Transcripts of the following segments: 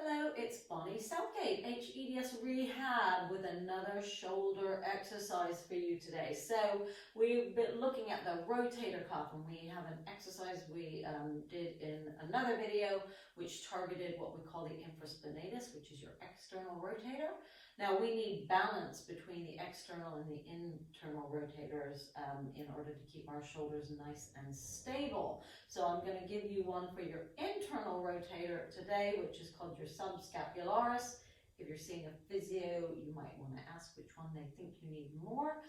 Hello, it's Bonnie Southgate, hEDS Rehab, with another shoulder exercise for you today. So we've been looking at the rotator cuff, and we have an exercise we did in another video which targeted what we call the infraspinatus, which is your external rotator. Now we need balance between the external and the internal rotators in order to keep our shoulders nice and stable. So I'm going to give you one for your internal rotator today, which is called your Subscapularis. If you're seeing a physio, you might want to ask which one they think you need more,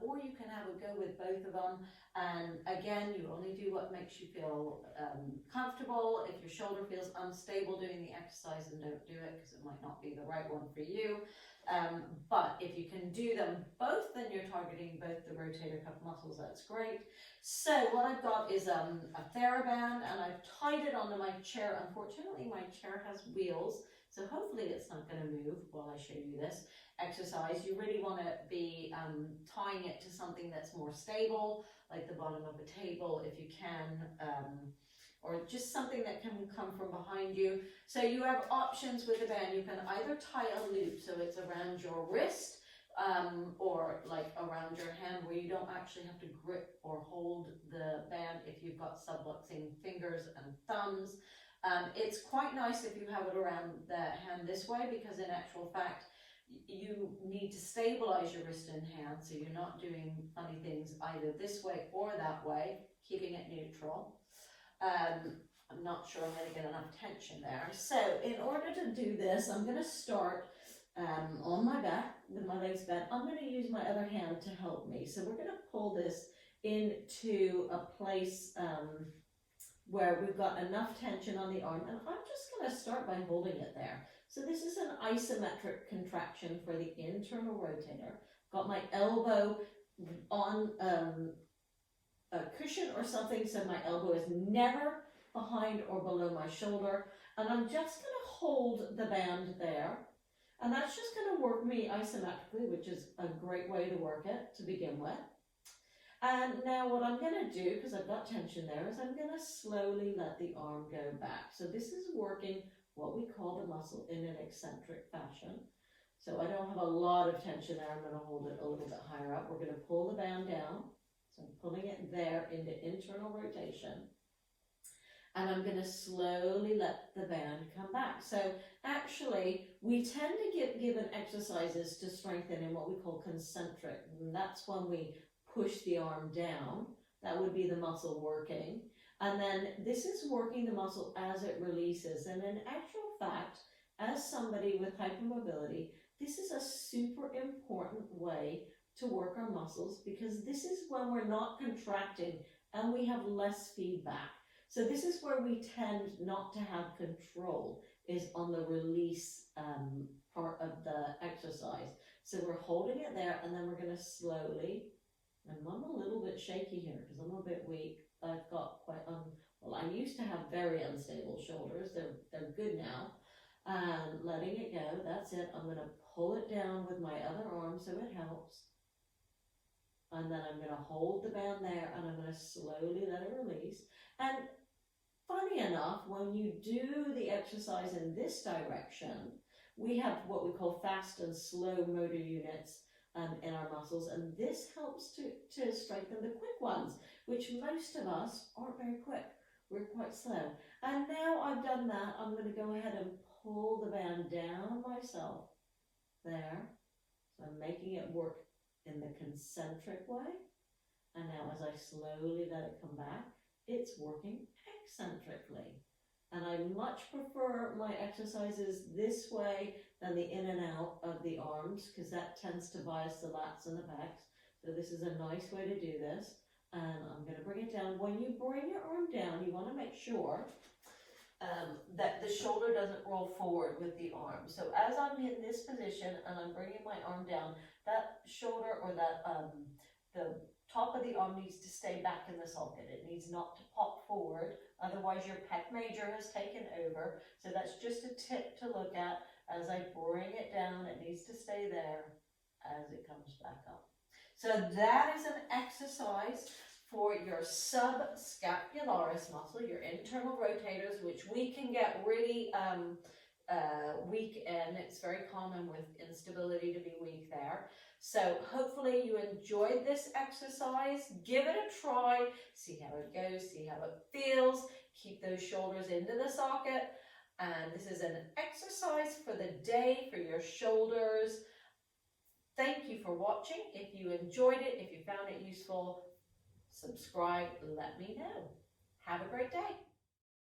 or you can have a go with both of them. And again, you only do what makes you feel comfortable. If your shoulder feels unstable doing the exercise, then don't do it because it might not be the right one for you. But if you can do them both, then you're targeting both the rotator cuff muscles. That's great. So what I've got is a TheraBand, and I've tied it onto my chair. Unfortunately, my chair has wheels, so hopefully it's not going to move while I show you this exercise. You really want to be tying it to something that's more stable, like the bottom of a table if you can, or just something that can come from behind you. So you have options with the band. You can either tie a loop so it's around your wrist, or like around your hand, where you don't actually have to grip or hold the band if you've got subluxing fingers and thumbs. It's quite nice if you have it around the hand this way, because in actual fact you need to stabilize your wrist and hand, so you're not doing funny things either this way or that way, keeping it neutral. I'm not sure I'm going to get enough tension there. So in order to do this, I'm going to start on my back with my legs bent. I'm going to use my other hand to help me. So we're going to pull this into a place where we've got enough tension on the arm, and I'm just going to start by holding it there. So this is an isometric contraction for the internal rotator. Got my elbow on a cushion or something, so my elbow is never behind or below my shoulder, and I'm just going to hold the band there, and that's just going to work me isometrically, which is a great way to work it to begin with. And now what I'm going to do, because I've got tension there, is I'm going to slowly let the arm go back. So this is working what we call the muscle in an eccentric fashion. So I don't have a lot of tension there. I'm going to hold it a little bit higher up. We're going to pull the band down. So I'm pulling it there into internal rotation. And I'm going to slowly let the band come back. So actually, we tend to get given exercises to strengthen in what we call concentric. And that's when we push the arm down. That would be the muscle working. And then this is working the muscle as it releases. And in actual fact, as somebody with hypermobility, this is a super important way to work our muscles, because this is when we're not contracting and we have less feedback. So this is where we tend not to have control, is on the release part of the exercise. So we're holding it there, and then we're going to slowly, and I'm a little bit shaky here because I'm a bit weak. I've got quite, well, I used to have very unstable shoulders. They're good now. Letting it go, that's it. I'm going to pull it down with my other arm so it helps. And then I'm going to hold the band there, and I'm going to slowly let it release. And funny enough, when you do the exercise in this direction, we have what we call fast and slow motor units in our muscles, and this helps to strengthen the quick ones, which most of us aren't very quick. We're quite slow. And now I've done that, I'm going to go ahead and pull the band down myself there. So I'm making it work in the concentric way, and now as I slowly let it come back, it's working eccentrically. And I much prefer my exercises this way than the in and out of the arms, because that tends to bias the lats and the backs. So this is a nice way to do this. And I'm going to bring it down. When you bring your arm down, you want to make sure that the shoulder doesn't roll forward with the arm. So as I'm in this position and I'm bringing my arm down, that shoulder, or that the top of the arm, needs to stay back in the socket. It needs not to pop forward, otherwise your pec major has taken over. So that's just a tip to look at. As I bring it down, it needs to stay there as it comes back up. So that is an exercise for your subscapularis muscle, your internal rotators, which we can get really weak in. It's very common with instability to be weak there. So hopefully you enjoyed this exercise. Give it a try, see how it goes, see how it feels. Keep those shoulders into the socket. And this is an exercise for the day for your shoulders. Thank you for watching. If you enjoyed it, if you found it useful, subscribe, let me know. Have a great day.